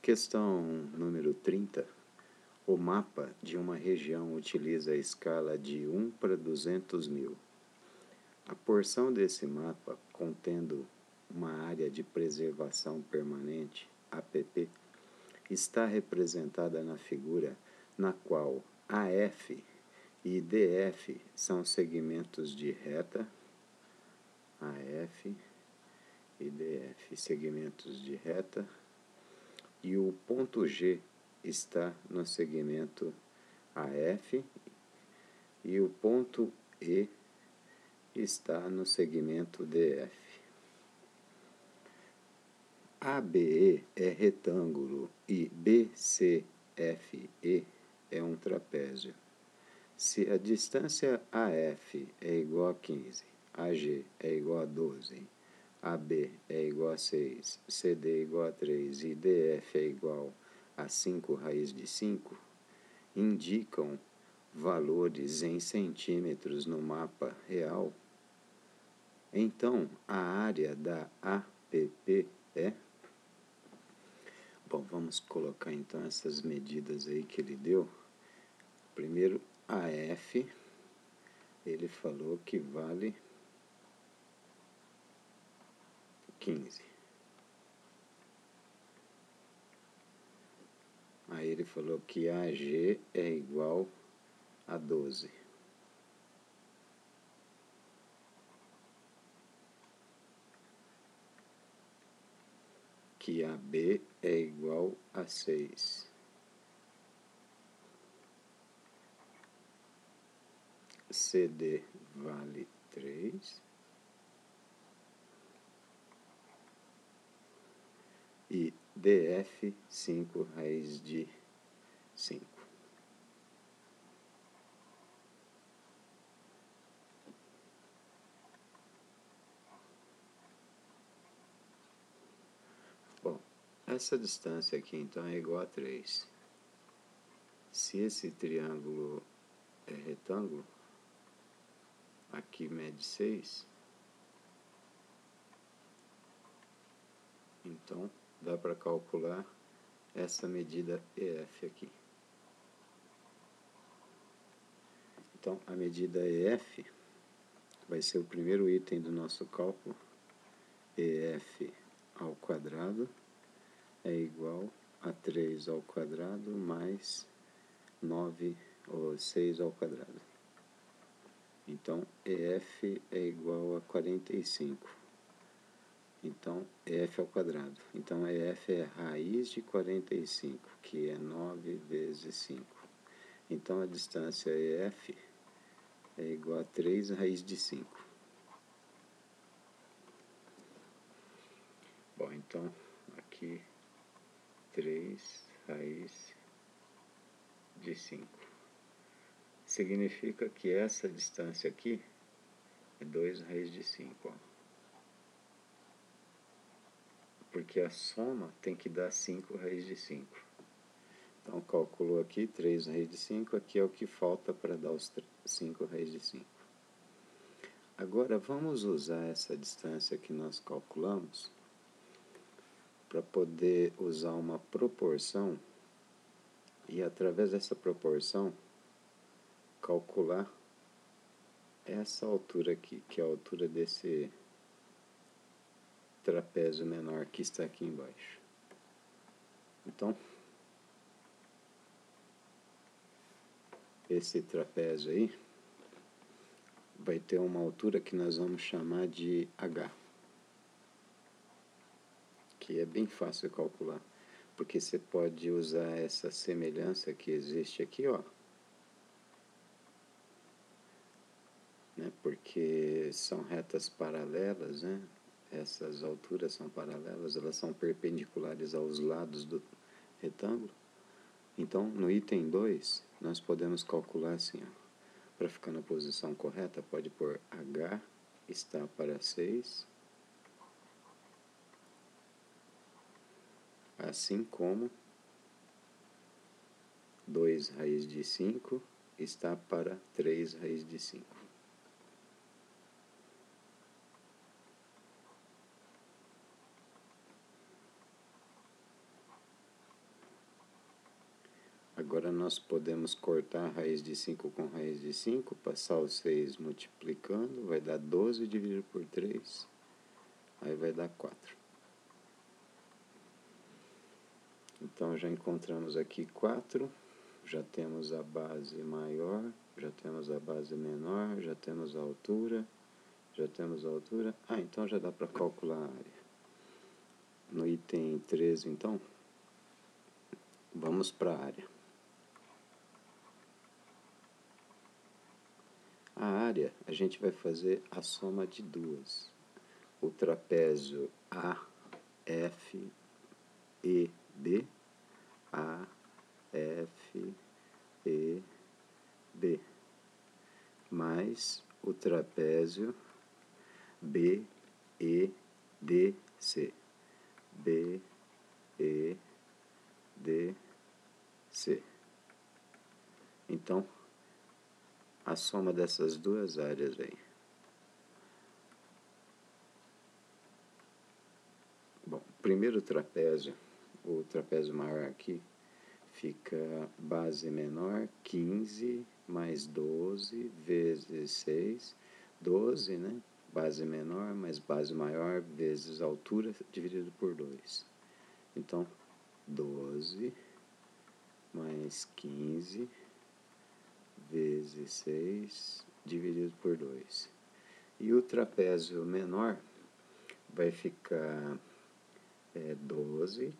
Questão número 30. O mapa de uma região utiliza a escala de 1 para 200 mil. A porção desse mapa, contendo uma área de preservação permanente, APP, está representada na figura na qual AF e DF são segmentos de reta, AF e DF segmentos de reta, e o ponto G está no segmento AF e o ponto E está no segmento DF. ABE é retângulo e BCFE é um trapézio. Se a distância AF é igual a 15, AG é igual a 12, AB é igual a 6, CD é igual a 3 e DF é igual a 5 raiz de 5, indicam valores em centímetros no mapa real, então a área da APP é... Bom, vamos colocar então essas medidas aí que ele deu. Primeiro, AF, ele falou que vale 15. Aí ele falou que AG é igual a 12. Que AB é igual a 6. CD vale 3. E DF 5 raiz de 5. Bom, essa distância aqui então é igual a 3. Se esse triângulo é retângulo, aqui mede 6, então dá para calcular essa medida EF aqui. Então a medida EF vai ser o primeiro item do nosso cálculo. EF ao quadrado é igual a 3 ao quadrado mais 9 ou 6 ao quadrado. Então EF é igual a 45. Então EF ao quadrado. Então EF é raiz de 45, que é 9 vezes 5. Então a distância EF é igual a 3 raiz de 5. Bom, então aqui 3 raiz de 5. Significa que essa distância aqui é 2 raiz de 5. Ó. Porque a soma tem que dar 5 raiz de 5. Então calculou aqui 3 raiz de 5, aqui é o que falta para dar os 5 raiz de 5. Agora vamos usar essa distância que nós calculamos para poder usar uma proporção e através dessa proporção calcular essa altura aqui, que é a altura desse trapézio menor que está aqui embaixo. Então, esse trapézio aí vai ter uma altura que nós vamos chamar de H, que é bem fácil de calcular, porque você pode usar essa semelhança que existe aqui, ó, né, porque são retas paralelas, né? Essas alturas são paralelas, elas são perpendiculares aos lados do retângulo. Então, no item 2, nós podemos calcular assim, ó, para ficar na posição correta, pode pôr H está para 6, assim como 2 raiz de 5 está para 3 raiz de 5. Agora nós podemos cortar a raiz de 5 com raiz de 5, passar os 6 multiplicando, vai dar 12 dividido por 3, aí vai dar 4. Então já encontramos aqui 4, já temos a base maior, já temos a base menor, já temos a altura, então já dá para calcular a área. No item 13, então, vamos para a área. A área, a gente vai fazer a soma de duas. O trapézio AFEB, AFEB, mais o trapézio BEDC, BEDC. Então, a soma dessas duas áreas aí. Bom, primeiro trapézio, o trapézio maior aqui, fica base menor, 15 mais 12 vezes 6, 12, né? Base menor mais base maior vezes altura dividido por 2. Então, 12 mais 15 vezes 6 dividido por 2. E o trapézio menor vai ficar 12.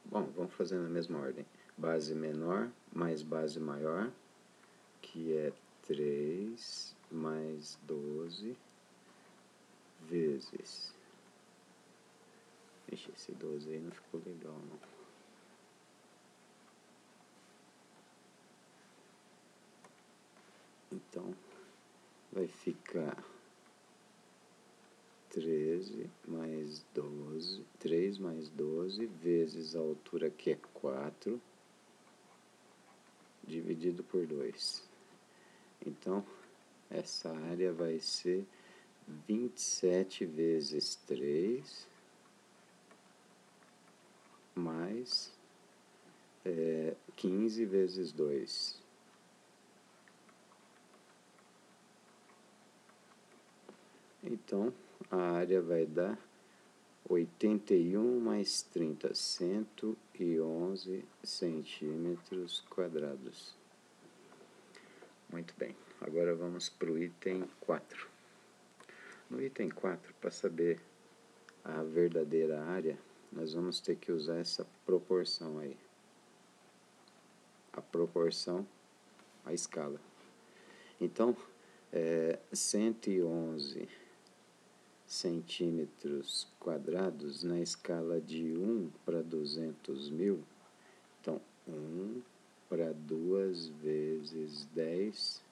Bom, vamos fazer na mesma ordem. Base menor mais base maior, que é 3 mais 12 vezes... Ixi, esse 12 aí não ficou legal, não. Então, vai ficar 13 mais 12, 3 mais 12 vezes a altura, que é 4, dividido por 2. Então, essa área vai ser 27 vezes 3 mais 15 vezes 2. Então, a área vai dar 81 mais 30, 111 centímetros quadrados. Muito bem, agora vamos para o item 4. No item 4, para saber a verdadeira área, nós vamos ter que usar essa proporção aí. A proporção à escala. Então, 111 centímetros quadrados na escala de 1 para 200 mil. Então, 1 para 2 vezes 10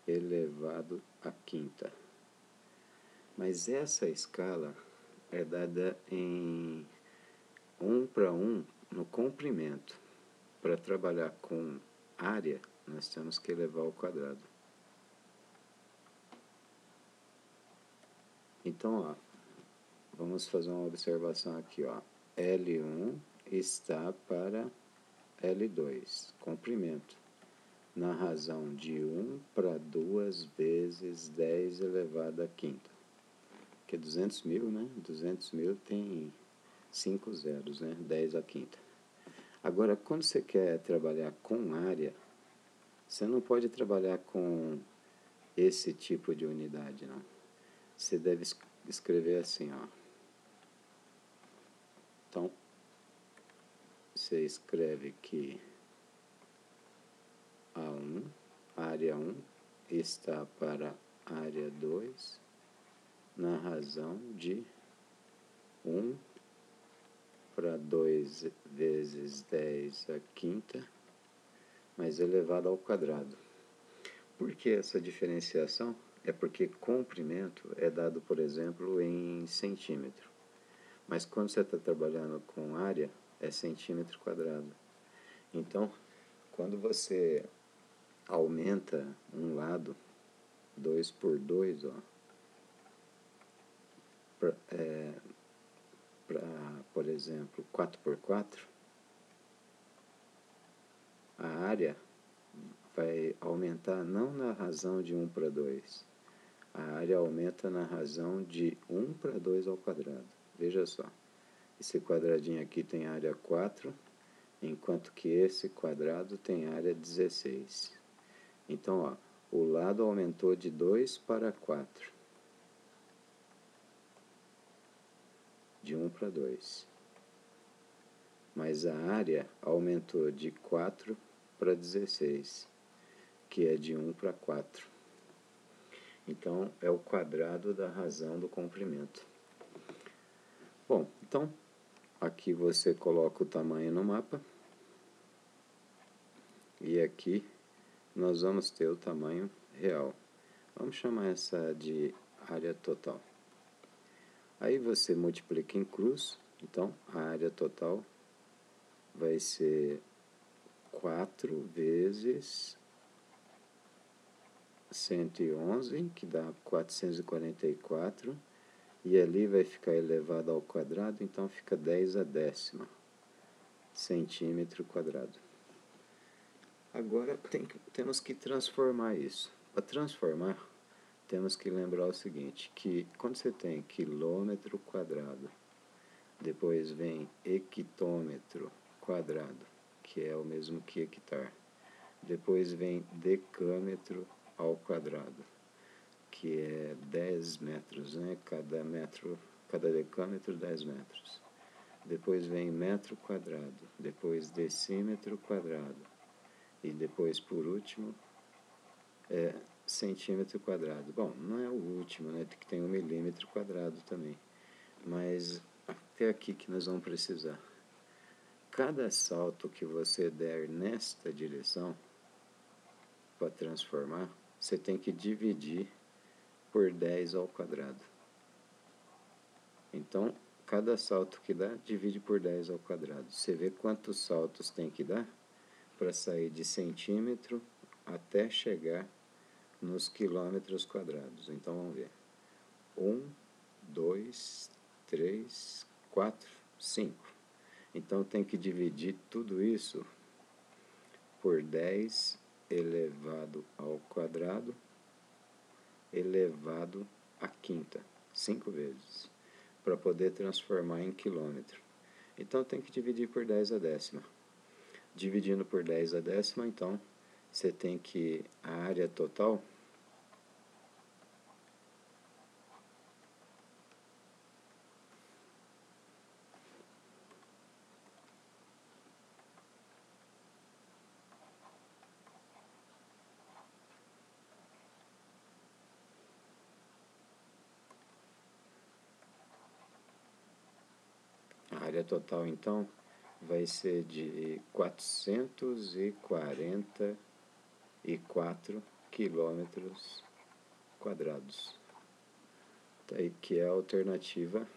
elevado à quinta. Mas essa escala é dada em 1 para 1 no comprimento. Para trabalhar com área, nós temos que elevar ao quadrado. Então, ó, vamos fazer uma observação aqui, ó. L1 está para L2, comprimento, na razão de 1 para 2 vezes 10 elevado à quinta. Que é 200 mil, né? 200 mil tem 5 zeros, né? 10 à quinta. Agora, quando você quer trabalhar com área, você não pode trabalhar com esse tipo de unidade, não. Você deve escrever assim, ó. Então, você escreve que A1, área 1, está para área 2, na razão de 1 para 2 vezes 10 à quinta, mais elevado ao quadrado. Por que essa diferenciação? É porque comprimento é dado, por exemplo, em centímetro. Mas quando você está trabalhando com área, é centímetro quadrado. Então, quando você aumenta um lado, 2 por 2, ó, para, por exemplo, 4 por 4, A área vai aumentar não na razão de 1 para 2. A área aumenta na razão de 1 para 2 ao quadrado. Veja só. Esse quadradinho aqui tem área 4, enquanto que esse quadrado tem área 16. Então, ó, o lado aumentou de 2 para 4. De 1 para 2. Mas a área aumentou de 4 para 16, que é de 1 para 4. Então, é o quadrado da razão do comprimento. Bom, então, aqui você coloca o tamanho no mapa. E aqui nós vamos ter o tamanho real. Vamos chamar essa de área total. Aí você multiplica em cruz. Então, a área total vai ser 4 vezes 111, que dá 444, e ali vai ficar elevado ao quadrado, então fica 10 a décima centímetro quadrado. Agora temos que transformar isso. Para transformar, temos que lembrar o seguinte, que quando você tem quilômetro quadrado, depois vem hectômetro quadrado, que é o mesmo que hectare. Depois vem decâmetro ao quadrado, que é 10 metros, né? Cada decâmetro 10 metros. Depois vem metro quadrado, depois decímetro quadrado, e depois, por último, centímetro quadrado. Bom, não é o último, né? Que tem 1 milímetro quadrado também. Mas até aqui que nós vamos precisar. Cada salto que você der nesta direção, para transformar, você tem que dividir por 10 ao quadrado. Então, cada salto que dá, divide por 10 ao quadrado. Você vê quantos saltos tem que dar para sair de centímetro até chegar nos quilômetros quadrados. Então, vamos ver. 1, 2, 3, 4, 5. Então, tem que dividir tudo isso por 10 elevado ao quadrado elevado à quinta, 5 vezes, para poder transformar em quilômetro. Então, tem que dividir por 10 a décima. Dividindo por 10 a décima, então, você tem que a área total então, vai ser de 444 quilômetros quadrados. Tá aí que é a alternativa